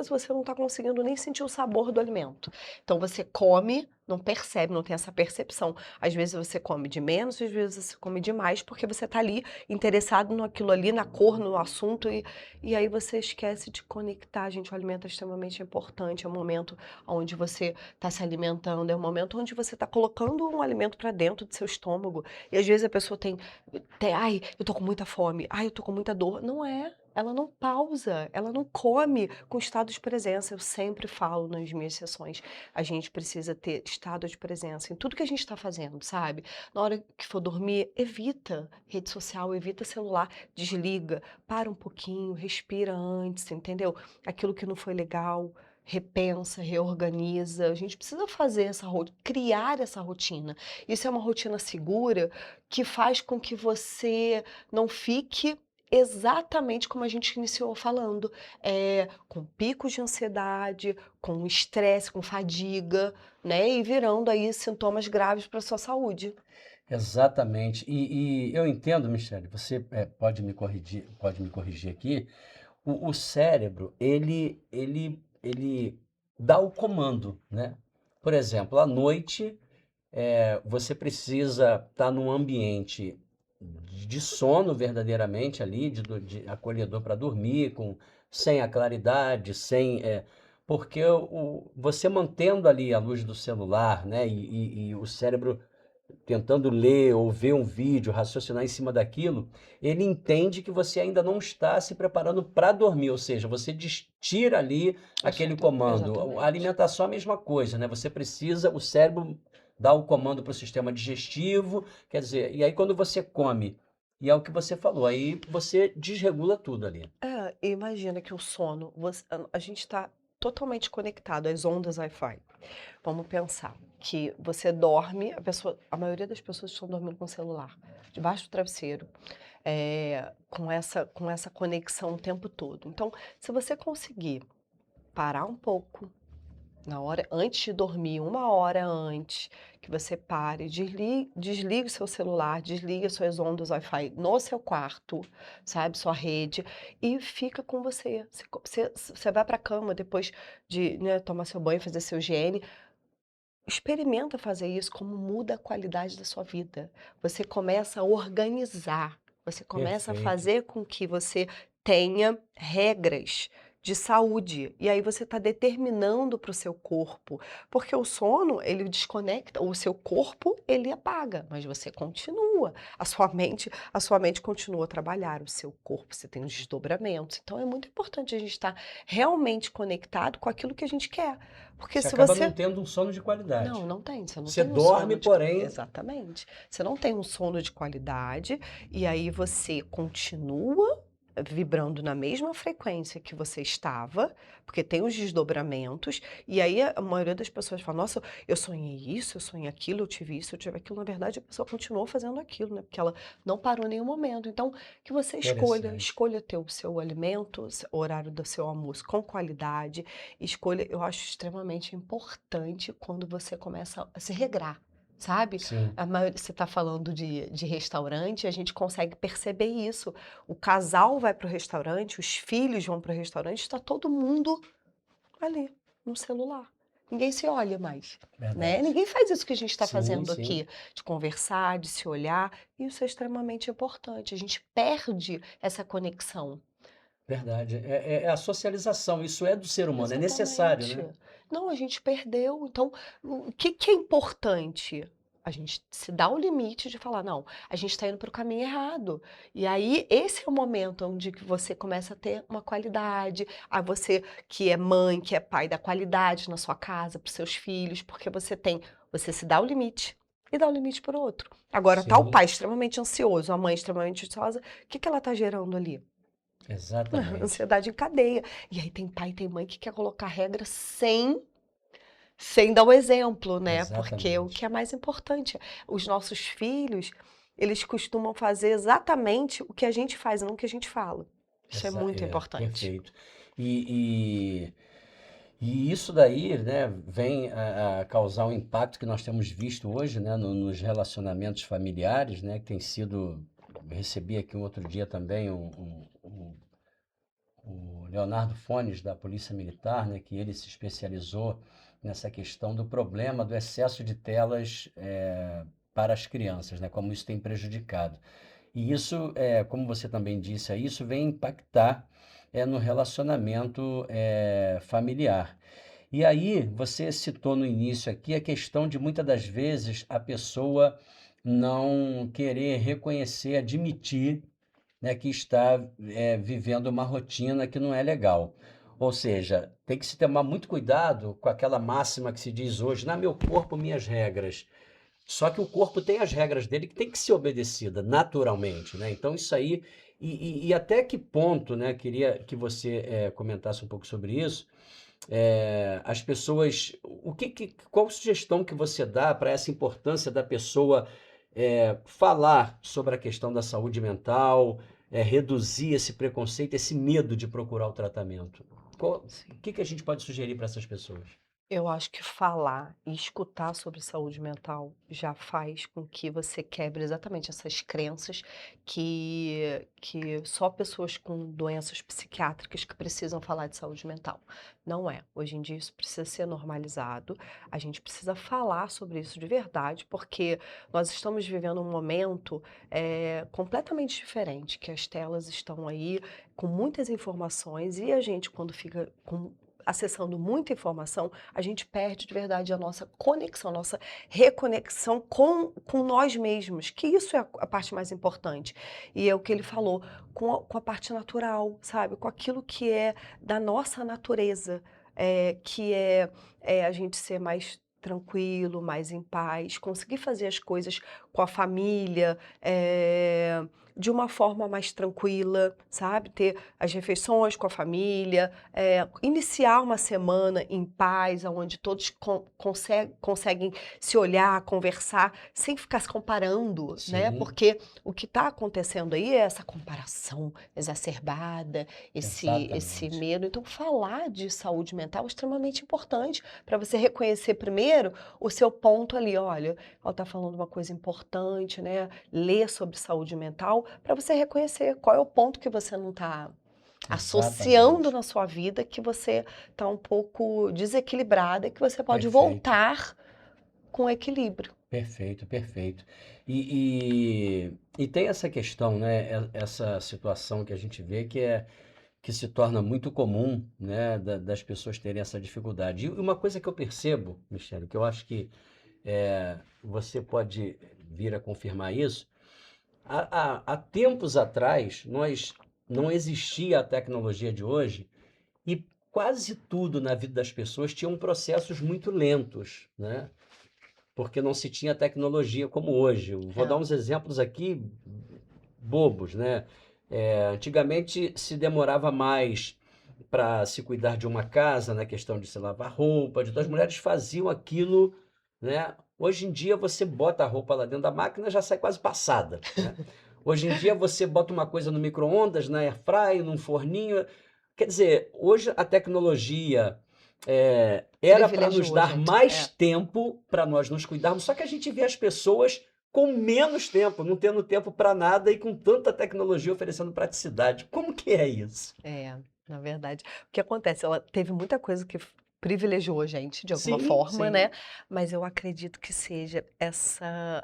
você não está conseguindo nem sentir o sabor do alimento. Então você come, não percebe, não tem essa percepção. Às vezes você come de menos, às vezes você come de mais, porque você está ali interessado naquilo ali, na cor, no assunto, e aí você esquece de conectar. Gente, o alimento é extremamente importante, é um momento onde você está se alimentando, é um momento onde você está colocando um alimento para dentro do seu estômago. E às vezes a pessoa ai, eu tô com muita fome, ai, eu tô com muita dor. Não é. Ela não pausa, ela não come com estado de presença. Eu sempre falo nas minhas sessões, a gente precisa ter estado de presença em tudo que a gente está fazendo, sabe? Na hora que for dormir, evita rede social, evita celular, desliga, para um pouquinho, respira antes, entendeu? Aquilo que não foi legal, repensa, reorganiza. A gente precisa fazer criar essa rotina. Isso é uma rotina segura que faz com que você não fique exatamente como a gente iniciou falando, com picos de ansiedade, com estresse, com fadiga, né? E virando aí sintomas graves para a sua saúde. Exatamente. E eu entendo, Michele, você pode me corrigir aqui. O cérebro, ele dá o comando, né? Por exemplo, à noite, você precisa estar num ambiente de sono verdadeiramente ali, de acolhedor para dormir, sem a claridade, porque você mantendo ali a luz do celular, né, e o cérebro tentando ler ou ver um vídeo, raciocinar em cima daquilo, ele entende que você ainda não está se preparando para dormir, ou seja, você tira ali aquele comando. Exatamente. A alimentação é a mesma coisa, né? O cérebro dá o comando para o sistema digestivo, quer dizer, e aí quando você come, e é o que você falou, aí você desregula tudo ali. Imagina que o sono, a gente está totalmente conectado às ondas Wi-Fi. Vamos pensar que você dorme, a maioria das pessoas estão dormindo com o celular, debaixo do travesseiro, com essa conexão o tempo todo. Então, se você conseguir parar um pouco, antes de dormir, 1 hora antes, que você pare, desligue o seu celular, desligue as suas ondas Wi-Fi no seu quarto, sabe, sua rede, e fica com você. Você vai para a cama depois de, né, tomar seu banho, fazer seu higiene. Experimenta fazer isso, como muda a qualidade da sua vida. Você começa a organizar, você começa a Perfeito. fazer com que você tenha regras de saúde. E aí você está determinando para o seu corpo. Porque o sono, ele desconecta, o seu corpo, ele apaga, mas você continua. A sua mente continua a trabalhar, o seu corpo, você tem os desdobramentos. Então é muito importante a gente estar realmente conectado com aquilo que a gente quer. Porque Você se acaba você... não tendo um sono de qualidade. Não tem. Você não Você tem um dorme, sono porém... Exatamente. Você não tem um sono de qualidade e aí você continua vibrando na mesma frequência que você estava, porque tem os desdobramentos, e aí a maioria das pessoas fala, nossa, eu sonhei isso, eu sonhei aquilo, eu tive isso, eu tive aquilo. Na verdade, a pessoa continuou fazendo aquilo, né? Porque ela não parou em nenhum momento. Então, que você escolha ter o seu alimento, o horário do seu almoço com qualidade, eu acho extremamente importante quando você começa a se regrar. Sabe? Sim. Você está falando de restaurante, a gente consegue perceber isso. O casal vai para o restaurante, os filhos vão para o restaurante, está todo mundo ali, no celular. Ninguém se olha mais, né? Ninguém faz isso que a gente está fazendo aqui, de conversar, de se olhar. Isso é extremamente importante. A gente perde essa conexão. Verdade. É a socialização, isso é do ser humano, é necessário, né? Não, a gente perdeu. Então, o que é importante? A gente se dá o limite de falar, não, a gente está indo para o caminho errado. E aí, esse é o momento onde que você começa a ter uma qualidade. A você que é mãe, que é pai, dá qualidade na sua casa, para os seus filhos, porque você se dá o limite e dá o limite para o outro. Agora, tá o pai extremamente ansioso, a mãe extremamente ansiosa, o que ela está gerando ali? Exatamente. Ansiedade em cadeia. E aí tem pai e tem mãe que quer colocar regra sem dar o exemplo, né? Porque o que é mais importante, os nossos filhos, eles costumam fazer exatamente o que a gente faz, não o que a gente fala. Isso é muito importante. Perfeito. E isso daí, né, vem a causar um impacto que nós temos visto hoje, né, nos relacionamentos familiares, né, que tem sido... Recebi aqui um outro dia também o Leonardo Fones, da Polícia Militar, né, que ele se especializou nessa questão do problema do excesso de telas para as crianças, né, como isso tem prejudicado. E isso, como você também disse, isso vem impactar no relacionamento familiar. E aí, você citou no início aqui a questão de muitas das vezes a pessoa não querer reconhecer, admitir, né, que está vivendo uma rotina que não é legal. Ou seja, tem que se tomar muito cuidado com aquela máxima que se diz hoje, meu corpo, minhas regras. Só que o corpo tem as regras dele que tem que ser obedecida naturalmente, né? Então isso aí, e até que ponto, né, queria que você comentasse um pouco sobre isso, as pessoas, qual sugestão que você dá para essa importância da pessoa falar sobre a questão da saúde mental, reduzir esse preconceito, esse medo de procurar o tratamento? O que a gente pode sugerir para essas pessoas? Eu acho que falar e escutar sobre saúde mental já faz com que você quebre exatamente essas crenças que só pessoas com doenças psiquiátricas que precisam falar de saúde mental. Não é. Hoje em dia isso precisa ser normalizado. A gente precisa falar sobre isso de verdade, porque nós estamos vivendo um momento completamente diferente, que as telas estão aí com muitas informações e a gente, quando fica acessando muita informação, a gente perde de verdade a nossa conexão, nossa reconexão com nós mesmos, que isso é a parte mais importante. E é o que ele falou, com a parte natural, sabe? Com aquilo que é da nossa natureza, que é a gente ser mais tranquilo, mais em paz, conseguir fazer as coisas com a família, de uma forma mais tranquila, sabe? Ter as refeições com a família, iniciar uma semana em paz, onde todos conseguem se olhar, conversar, sem ficar se comparando, né? Porque o que está acontecendo aí é essa comparação exacerbada, esse medo. Então, falar de saúde mental é extremamente importante para você reconhecer primeiro o seu ponto ali. Olha, ela está falando uma coisa importante, né? Ler sobre saúde mental, para você reconhecer qual é o ponto que você não está associando na sua vida, que você está um pouco desequilibrada, que você pode voltar com equilíbrio. Perfeito, perfeito. E tem essa questão, né? Essa situação que a gente vê que se torna muito comum, né? Das pessoas terem essa dificuldade. E uma coisa que eu percebo, Michele, que eu acho que você pode vir a confirmar isso. Há tempos atrás, não existia a tecnologia de hoje e quase tudo na vida das pessoas tinham processos muito lentos, né? Porque não se tinha tecnologia como hoje. Vou dar uns exemplos aqui bobos, né? Antigamente se demorava mais para se cuidar de uma casa, na questão de se lavar roupa, as mulheres faziam aquilo, né? Hoje em dia você bota a roupa lá dentro da máquina, já sai quase passada, né? Hoje em dia você bota uma coisa no micro-ondas, na airfryer, num forninho. Quer dizer, hoje a tecnologia era para nos dar mais tempo para nós nos cuidarmos, só que a gente vê as pessoas com menos tempo, não tendo tempo para nada e com tanta tecnologia oferecendo praticidade. Como que é isso? Na verdade, o que acontece? Ela teve muita coisa que privilegiou a gente de alguma Sim, forma, sim. né? Mas eu acredito que seja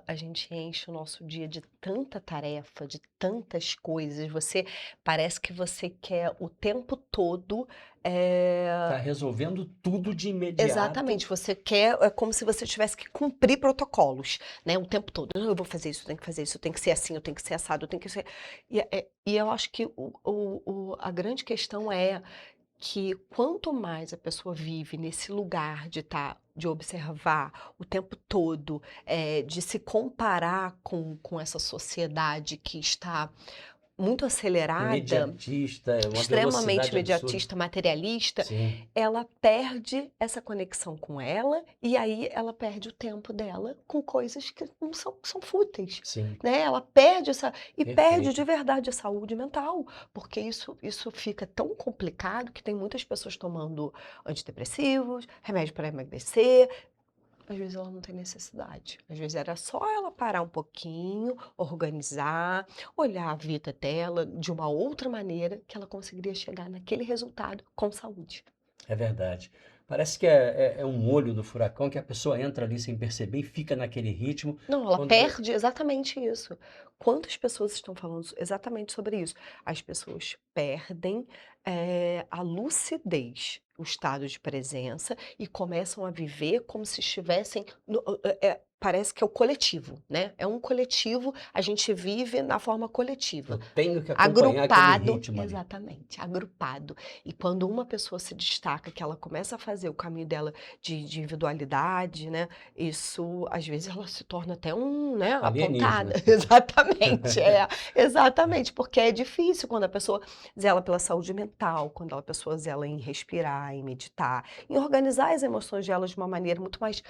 a gente enche o nosso dia de tanta tarefa, de tantas coisas. Parece que você quer o tempo todo. Tá resolvendo tudo de imediato. Exatamente, você quer, é como se você tivesse que cumprir protocolos, né? O tempo todo. Eu vou fazer isso, eu tenho que fazer isso, eu tenho que ser assim, eu tenho que ser assado, eu tenho que ser. E eu acho que a grande questão é que quanto mais a pessoa vive nesse lugar de observar o tempo todo, de se comparar com essa sociedade que está muito acelerada, Imediatista, uma extremamente velocidade imediatista, absurda. materialista, Sim. ela perde essa conexão com ela e aí ela perde o tempo dela com coisas que não são fúteis, Sim. né? Ela perde perde Perfeito. de verdade a saúde mental, porque isso fica tão complicado que tem muitas pessoas tomando antidepressivos, remédio para emagrecer. Às vezes ela não tem necessidade. Às vezes era só ela parar um pouquinho, organizar, olhar a vida dela de uma outra maneira que ela conseguiria chegar naquele resultado com saúde. É verdade. Parece que é um olho do furacão que a pessoa entra ali sem perceber e fica naquele ritmo. Não, ela Quando perde exatamente isso. Quantas pessoas estão falando exatamente sobre isso? As pessoas perdem a lucidez, o estado de presença e começam a viver como se estivessem parece que é o coletivo, né? É um coletivo, a gente vive na forma coletiva. Eu tenho que acompanhar aquele ritmo ali. Exatamente, agrupado. E quando uma pessoa se destaca, que ela começa a fazer o caminho dela de individualidade, né? Isso, às vezes, ela se torna até né, apontada. Exatamente, exatamente, porque é difícil quando a pessoa zela pela saúde mental, quando a pessoa zela em respirar, em meditar, em organizar as emoções dela de uma maneira muito mais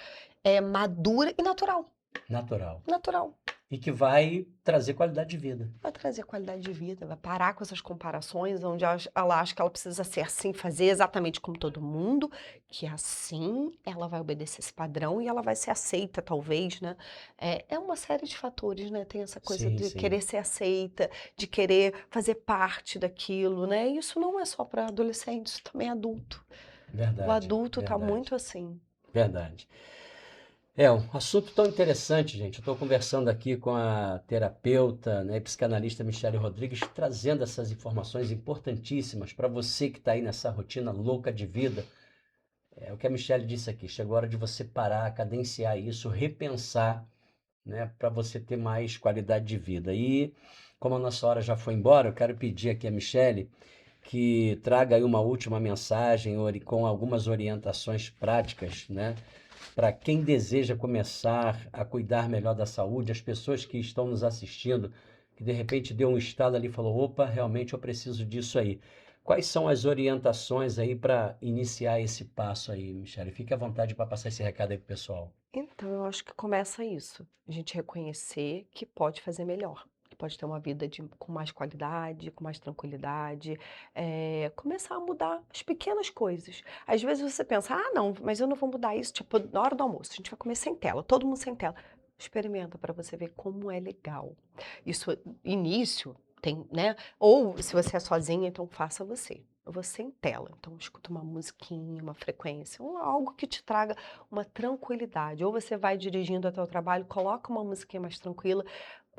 madura e natural. Natural. E que vai trazer qualidade de vida. Vai trazer qualidade de vida, vai parar com essas comparações, onde ela acha que ela precisa ser assim, fazer exatamente como todo mundo, que assim ela vai obedecer esse padrão e ela vai ser aceita, talvez, né? É uma série de fatores, né? Tem essa coisa de querer ser aceita, de querer fazer parte daquilo, né? E isso não é só para adolescentes, também é adulto. Verdade. O adulto está muito assim. Verdade. Um assunto tão interessante, gente. Eu estou conversando aqui com a terapeuta, né, psicanalista Michele Rodrigues, trazendo essas informações importantíssimas para você que está aí nessa rotina louca de vida. É o que a Michele disse aqui, chegou a hora de você parar, cadenciar isso, repensar, né, para você ter mais qualidade de vida. E como a nossa hora já foi embora, eu quero pedir aqui a Michele que traga aí uma última mensagem com algumas orientações práticas, né? Para quem deseja começar a cuidar melhor da saúde, as pessoas que estão nos assistindo, que de repente deu um estalo ali e falou, opa, realmente eu preciso disso aí. Quais são as orientações aí para iniciar esse passo aí, Michele? Fique à vontade para passar esse recado aí pro pessoal. Então, eu acho que começa isso, a gente reconhecer que pode fazer melhor. Pode ter uma vida com mais qualidade, com mais tranquilidade, começar a mudar as pequenas coisas. Às vezes você pensa, não, mas eu não vou mudar isso, tipo, na hora do almoço, a gente vai comer sem tela, todo mundo sem tela. Experimenta para você ver como é legal. Isso, início, tem, né? Ou se você é sozinha, então faça você. Eu vou sem tela, então escuta uma musiquinha, uma frequência, algo que te traga uma tranquilidade. Ou você vai dirigindo até o trabalho, coloca uma musiquinha mais tranquila.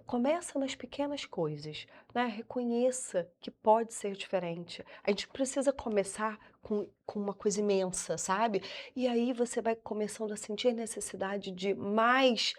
Começa nas pequenas coisas, né? Reconheça que pode ser diferente. A gente precisa começar com uma coisa imensa, sabe? E aí você vai começando a sentir a necessidade de mais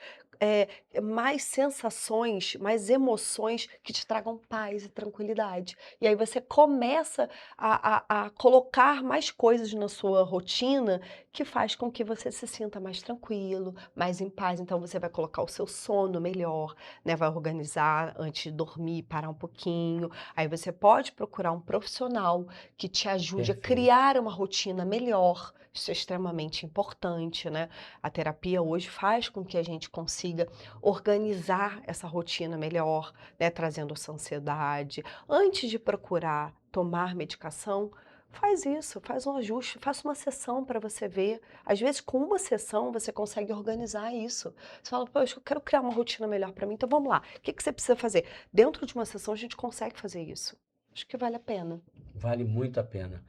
sensações, mais emoções que te tragam paz e tranquilidade. E aí você começa a colocar mais coisas na sua rotina que faz com que você se sinta mais tranquilo, mais em paz. Então você vai colocar o seu sono melhor, né? Vai organizar antes de dormir, parar um pouquinho. Aí você pode procurar um profissional que te ajude a criar uma rotina melhor. Isso é extremamente importante, né? A terapia hoje faz com que a gente consiga organizar essa rotina melhor, né? Trazendo essa ansiedade. Antes de procurar tomar medicação, faz isso, faz um ajuste, faça uma sessão para você ver. Às vezes, com uma sessão, você consegue organizar isso. Você fala, poxa, eu quero criar uma rotina melhor para mim, então vamos lá. O que você precisa fazer? Dentro de uma sessão, a gente consegue fazer isso. Acho que vale a pena. Vale muito a pena.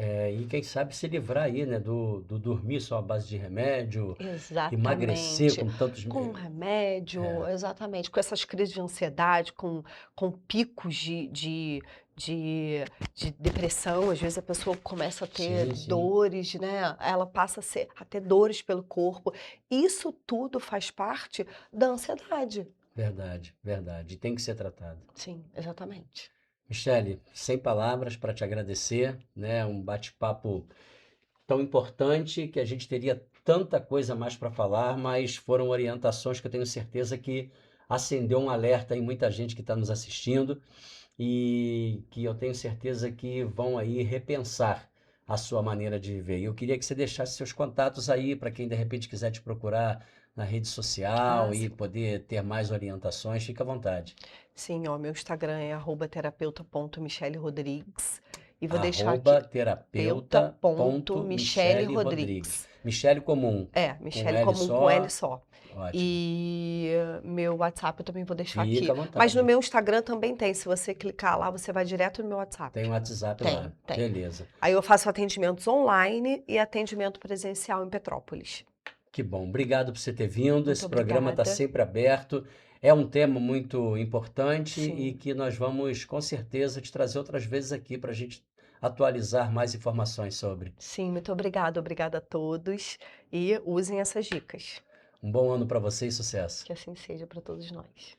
E quem sabe se livrar aí, né, do dormir só à base de remédio, emagrecer com tantos... Com remédio, exatamente, com essas crises de ansiedade, com picos de depressão, às vezes a pessoa começa a ter dores, né? Ela passa a ter dores pelo corpo. Isso tudo faz parte da ansiedade. Verdade, verdade. E tem que ser tratado. Sim, exatamente. Michele, sem palavras para te agradecer, né? Um bate-papo tão importante que a gente teria tanta coisa mais para falar, mas foram orientações que eu tenho certeza que acendeu um alerta em muita gente que está nos assistindo e que eu tenho certeza que vão aí repensar a sua maneira de viver. E eu queria que você deixasse seus contatos aí para quem de repente quiser te procurar na rede social e poder ter mais orientações, fica à vontade. Sim, meu Instagram é @terapeuta.michellerodrigues e vou deixar aqui terapeuta.michellerodrigues. Michele comum. Michele comum com L só. Ótimo. E meu WhatsApp eu também vou deixar Fica aqui. à vontade. Mas no meu Instagram também tem. Se você clicar lá, você vai direto no meu WhatsApp. Tem um WhatsApp lá. Tem. Beleza. Aí eu faço atendimentos online e atendimento presencial em Petrópolis. Que bom. Obrigado por você ter vindo. Esse programa está sempre aberto. É um tema muito importante e que nós vamos, com certeza, te trazer outras vezes aqui para a gente atualizar mais informações sobre. Sim, muito obrigada. Obrigada a todos e usem essas dicas. Um bom ano para você e sucesso. Que assim seja para todos nós.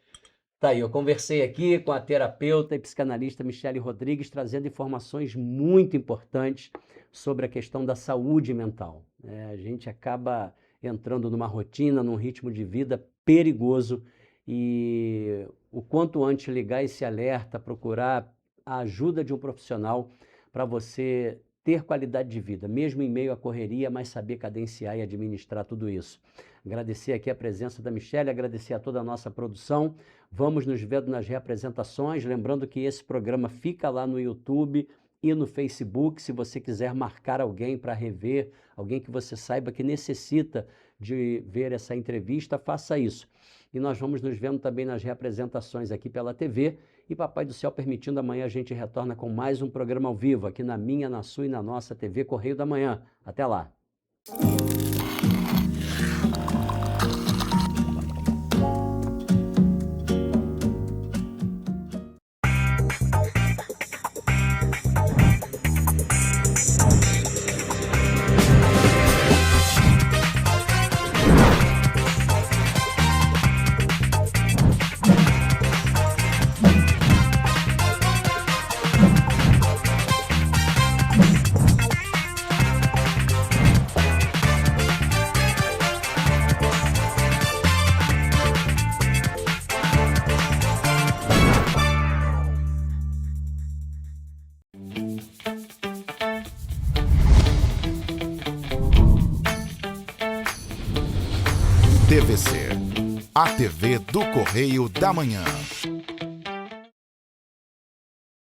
Tá aí, eu conversei aqui com a terapeuta e psicanalista Michelle Rodrigues, trazendo informações muito importantes sobre a questão da saúde mental. A gente acaba entrando numa rotina, num ritmo de vida perigoso e o quanto antes ligar esse alerta, procurar a ajuda de um profissional para você ter qualidade de vida, mesmo em meio à correria, mas saber cadenciar e administrar tudo isso. Agradecer aqui a presença da Michelle, agradecer a toda a nossa produção. Vamos nos vendo nas reapresentações, lembrando que esse programa fica lá no YouTube e no Facebook, se você quiser marcar alguém para rever, alguém que você saiba que necessita de ver essa entrevista, faça isso. E nós vamos nos vendo também nas reapresentações aqui pela TV e Papai do Céu permitindo, amanhã a gente retorna com mais um programa ao vivo aqui na minha, na sua e na nossa TV Correio da Manhã. Até lá! TVC, a TV do Correio da Manhã.